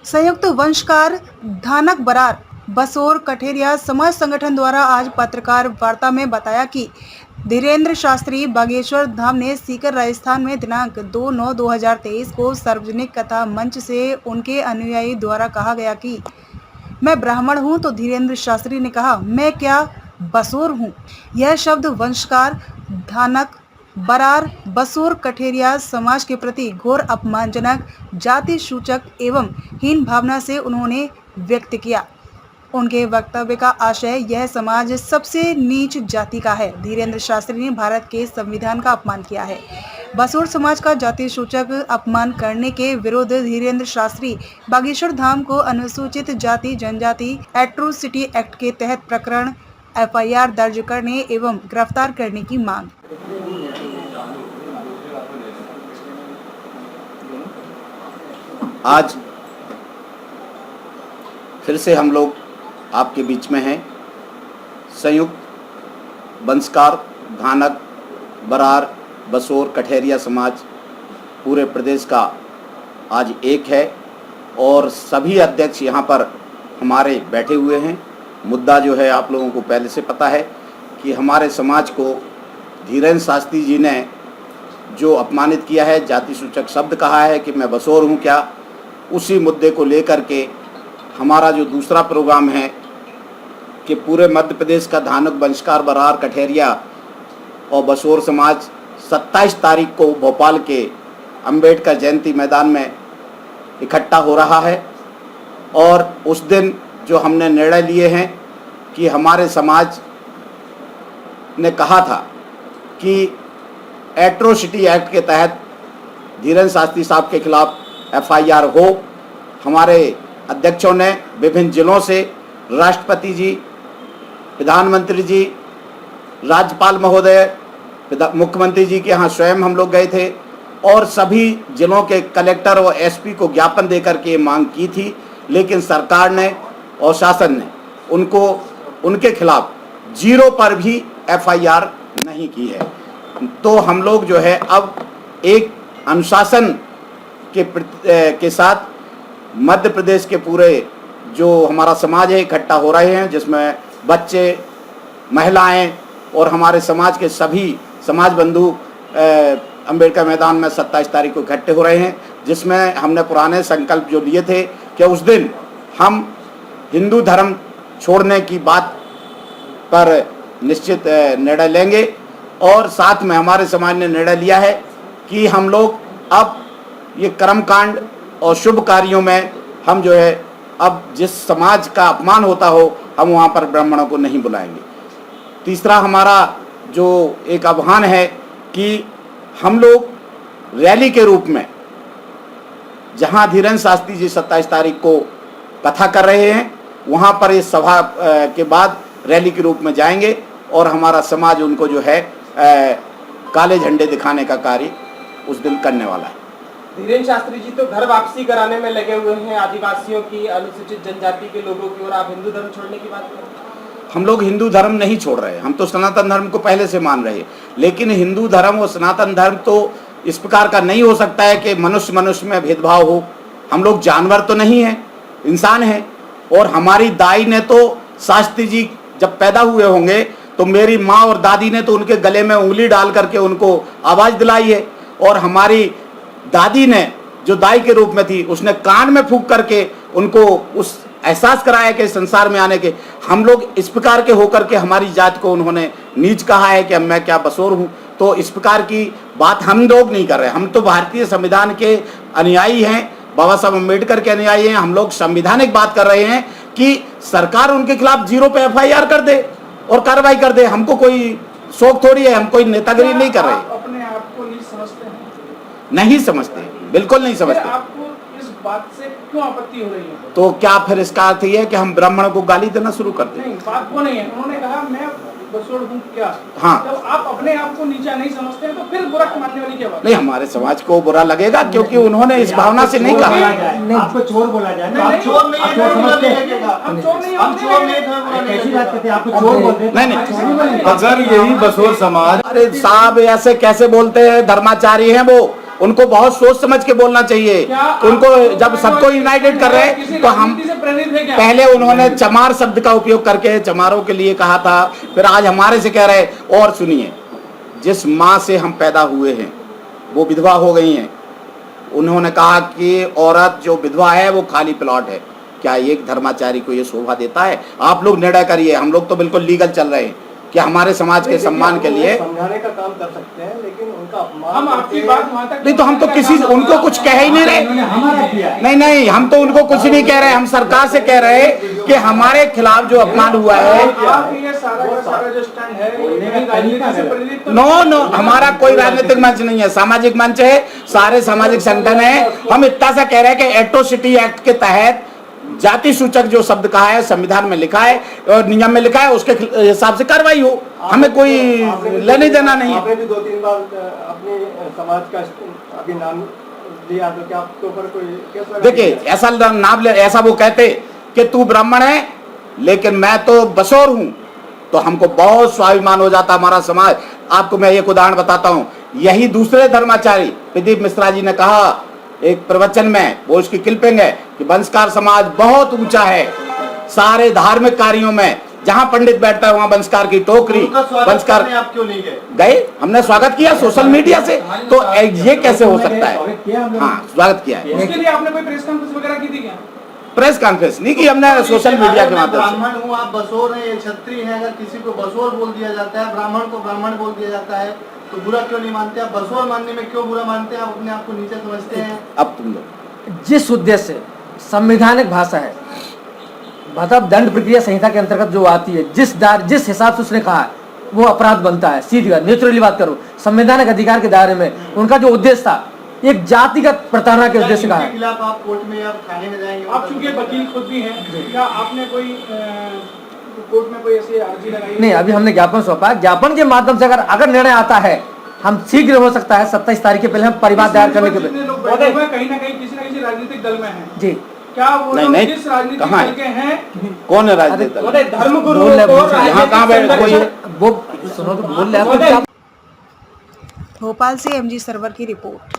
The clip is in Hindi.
संयुक्त वंशकार धानक बरार बसोर कठेरिया समाज संगठन द्वारा आज पत्रकार वार्ता में बताया कि धीरेन्द्र शास्त्री बागेश्वर धाम ने सीकर राजस्थान में दिनांक 2/9/2023 को सार्वजनिक कथा मंच से उनके अनुयायी द्वारा कहा गया कि मैं ब्राह्मण हूं, तो धीरेन्द्र शास्त्री ने कहा मैं क्या बसोर हूं। यह शब्द वंशकार धानक बरार बसोर कठेरिया समाज के प्रति घोर अपमानजनक, जाति सूचक एवं हीन भावना से उन्होंने व्यक्त किया। उनके वक्तव्य का आशय यह समाज सबसे नीच जाति का है। धीरेन्द्र शास्त्री ने भारत के संविधान का अपमान किया है। बसोर समाज का जाति सूचक अपमान करने के विरुद्ध धीरेन्द्र शास्त्री बागेश्वर धाम को अनुसूचित जाति जनजाति एट्रोसिटी एक्ट के तहत प्रकरण FIR दर्ज करने एवं गिरफ्तार करने की मांग। आज फिर से हम लोग आपके बीच में हैं। संयुक्त वंशकार धानक बरार बसोर कठेरिया समाज पूरे प्रदेश का आज एक है और सभी अध्यक्ष यहाँ पर हमारे बैठे हुए हैं। मुद्दा जो है आप लोगों को पहले से पता है कि हमारे समाज को धीरेन्द्र शास्त्री जी ने जो अपमानित किया है, जाति सूचक शब्द कहा है कि मैं बसोर हूँ क्या, उसी मुद्दे को लेकर के हमारा जो दूसरा प्रोग्राम है कि पूरे मध्य प्रदेश का धानक वंशकार बरार कठेरिया और बसोर समाज 27 तारीख को भोपाल के अंबेडकर जयंती मैदान में इकट्ठा हो रहा है। और उस दिन जो हमने निर्णय लिए हैं कि हमारे समाज ने कहा था कि एट्रोसिटी एक्ट के तहत धीरेन्द्र शास्त्री साहब के खिलाफ FIR हो। हमारे अध्यक्षों ने विभिन्न जिलों से राष्ट्रपति जी, प्रधानमंत्री जी, राज्यपाल महोदय, मुख्यमंत्री जी के यहाँ स्वयं हम लोग गए थे और सभी जिलों के कलेक्टर और SP को ज्ञापन देकर के मांग की थी, लेकिन सरकार ने और शासन ने उनको उनके खिलाफ 0 पर भी FIR नहीं की है। तो हम लोग जो है अब एक अनुशासन के साथ मध्य प्रदेश के पूरे जो हमारा समाज है इकट्ठा हो रहे हैं, जिसमें बच्चे, महिलाएं और हमारे समाज के सभी समाज बंधु अंबेडकर मैदान में 27 तारीख को इकट्ठे हो रहे हैं, जिसमें हमने पुराने संकल्प जो लिए थे कि उस दिन हम हिंदू धर्म छोड़ने की बात पर निश्चित निर्णय लेंगे। और साथ में हमारे समाज ने निर्णय लिया है कि हम लोग अब ये कर्मकांड और शुभ कार्यों में हम जो है अब जिस समाज का अपमान होता हो हम वहाँ पर ब्राह्मणों को नहीं बुलाएंगे। तीसरा हमारा जो एक आह्वान है कि हम लोग रैली के रूप में जहाँ धीरेन्द्र शास्त्री जी 27 तारीख को कथा कर रहे हैं वहाँ पर इस सभा के बाद रैली के रूप में जाएंगे और हमारा समाज उनको जो है काले झंडे दिखाने का कार्य उस दिन करने वाला है। धीरेन्द्र शास्त्री जी तो घर वापसी कराने में लगे हुए हैं आदिवासियों की, अनुसूचित जनजाति के लोगों की, और आप हिंदू धर्म छोड़ने की बात कर रहे हैं। हम लोग हिंदू धर्म नहीं छोड़ रहे, हम तो सनातन धर्म को पहले से मान रहे हैं। लेकिन हिंदू धर्म और सनातन धर्म तो इस प्रकार का नहीं हो सकता है कि मनुष्य मनुष्य में भेदभाव हो। हम लोग जानवर तो नहीं हैं, इंसान हैं। और हमारी दाई ने तो शास्त्री जी जब पैदा हुए होंगे तो मेरी माँ और दादी ने तो उनके गले में उंगली डाल करके उनको आवाज़ दिलाई है। और हमारी दादी ने जो दाई के रूप में थी उसने कान में फूंक करके उनको उस एहसास कराया कि संसार में आने के। हम लोग इस प्रकार के होकर के हमारी जात को उन्होंने नीच कहा है कि मैं क्या बसोर हूँ। तो इस प्रकार की बात हम लोग नहीं कर रहे। हम तो भारतीय संविधान के अनुयायी हैं, बाबा साहब अम्बेडकर के अनुयायी हैं। हम लोग संविधानिक बात कर रहे हैं कि सरकार उनके खिलाफ 0 पे FIR कर दे और कार्रवाई कर दे। हमको कोई शौक थोड़ी है, हम कोई नेतागिरी नहीं कर रहे। अपने आप को नहीं समझते हैं? नहीं समझते, बिल्कुल नहीं समझते। आपको इस बात से क्यों आपत्ति हो रही है? तो क्या फिर इसका अर्थ ये है कि हम ब्राह्मणों को गाली देना शुरू कर दें? नहीं, बात वो नहीं है। उन्होंने कहा मैं बसोर हूँ क्या? हाँ। जब आप अपने आप को नीचा नहीं समझते हैं तो फिर बुरा मानने वाली क्या बात? नहीं, हमारे समाज को बुरा लगेगा क्योंकि उन्होंने इस भावना से नहीं कहा। आपको चोर बोला जाए, आप चोर नहीं है, हम चोर नहीं, हम चोर नहीं, कैसी बात करते हैं? आपको चोर बोलते हैं? नहीं, अगर यही बसोर समाज, अरे साहब ऐसे कैसे बोलते हैं? धर्माचारी हैं वो, उनको बहुत सोच समझ के बोलना चाहिए। उनको जब सबको यूनाइटेड कर रहे हैं तो हम पहले उन्होंने चमार शब्द का उपयोग करके चमारों के लिए कहा था, फिर आज हमारे से कह रहे। और सुनिए, जिस माँ से हम पैदा हुए हैं वो विधवा हो गई हैं। उन्होंने कहा कि औरत जो विधवा है वो खाली प्लॉट है। क्या एक धर्माचारी को ये शोभा देता है? आप लोग निर्णय करिए। हम लोग तो बिल्कुल लीगल चल रहे हैं कि हमारे समाज के सम्मान के लिए समझाने का काम कर सकते हैं, लेकिन उनका अपमान हम आपकी बात वहां तक नहीं तो हम तो किसी उनको कुछ कह ही नहीं रहे। हमारा किया। नहीं, हम तो उनको कुछ नहीं कह रहे। हम सरकार से कह रहे हैं कि हमारे खिलाफ जो अपमान हुआ है। आप ये सारा जो स्टैंड है ये राजनीति से प्रेरित तो नो, हमारा कोई राजनीतिक मंच नहीं है, सामाजिक मंच है। सारे सामाजिक संगठन है। हम इतना सा कह रहे हैं कि एट्रोसिटी एक्ट के तहत जाति सूचक जो शब्द कहा है संविधान में लिखा है और नियम में लिखा है, उसके हिसाब से कार्रवाई हो। हमें कोई लेने देना नहीं है। आपने भी 2-3 बार अपने समाज का अभी नाम लिया, तो क्या आपके ऊपर कोई केस लगा? देखिए, ऐसा नाम ले, ऐसा वो कहते कि तू ब्राह्मण है लेकिन मैं तो बसोर हूं, तो हमको बहुत स्वाभिमान हो जाता हमारा समाज। आपको मैं एक उदाहरण बताता हूं। यही दूसरे धर्माचार्य प्रदीप मिश्रा जी ने कहा एक प्रवचन में, वो उसकी क्लिपिंग है कि वंशकार समाज बहुत ऊंचा है। सारे धार्मिक कार्यों में जहां पंडित बैठता है वहां वंशकार की टोकरी। वंशकार आप क्यों नहीं गए? हमने स्वागत किया सोशल मीडिया से। तो ये कैसे हो सकता है? हाँ, स्वागत किया है। उसके लिए आपने कोई प्रेस कॉन्फ्रेंस वगैरह की थी क्या? प्रेस कॉन्फ्रेंस नहीं की हमने, सोशल मीडिया के माध्यम से। ब्राह्मण हूँ, आप बसोर हैं, ये क्षत्रिय है। अगर किसी को बसोर बोल दिया जाता है, ब्राह्मण को ब्राह्मण बोल दिया जाता है, तो बुरा क्यों नहीं मानते? आप बसोर मानने में क्यों बुरा मानते हैं? आप अपने आप को नीचे समझते हैं। अब तुम लोग जिस उद्देश्य से संवैधानिक भाषा है, मतलब दंड प्रक्रिया संहिता के अंतर्गत जो आती है, जिस हिसाब से उसने कहा है वो अपराध बनता है। सीधी बात, नेचुरली बात करो, संवैधानिक अधिकार के दायरे में उनका जो उद्देश्य था एक जातिगत प्रताड़ना के उद्देश्य का है। खिलाफ आप कोर्ट में या थाने में जाएंगे? आप चूंकि वकील खुद भी हैं, क्या आपने कोई कोर्ट में कोई ऐसी अर्जी लगाई? नहीं, अभी हमने ज्ञापन सौंपा है। ज्ञापन के माध्यम से अगर निर्णय आता है, हम शीघ्र हो सकता है 27 तारीख के पहले हम परिवार दायर करने के जितने लोग बैठे हुए हैं, कहीं ना कहीं किसी न किसी राजनीतिक दल में हैं। जी, क्या वो लोग नहीं, जिस राजनीतिक कहाँ दल के हैं, कौन है राजनीतिक दल? धर्मगुरु बोल रहे को हैं, यहाँ कहाँ बैठे कोई है? वो सुनो तो बोल रहे हैं। भोपाल से MG सर्वर की रिपोर्ट।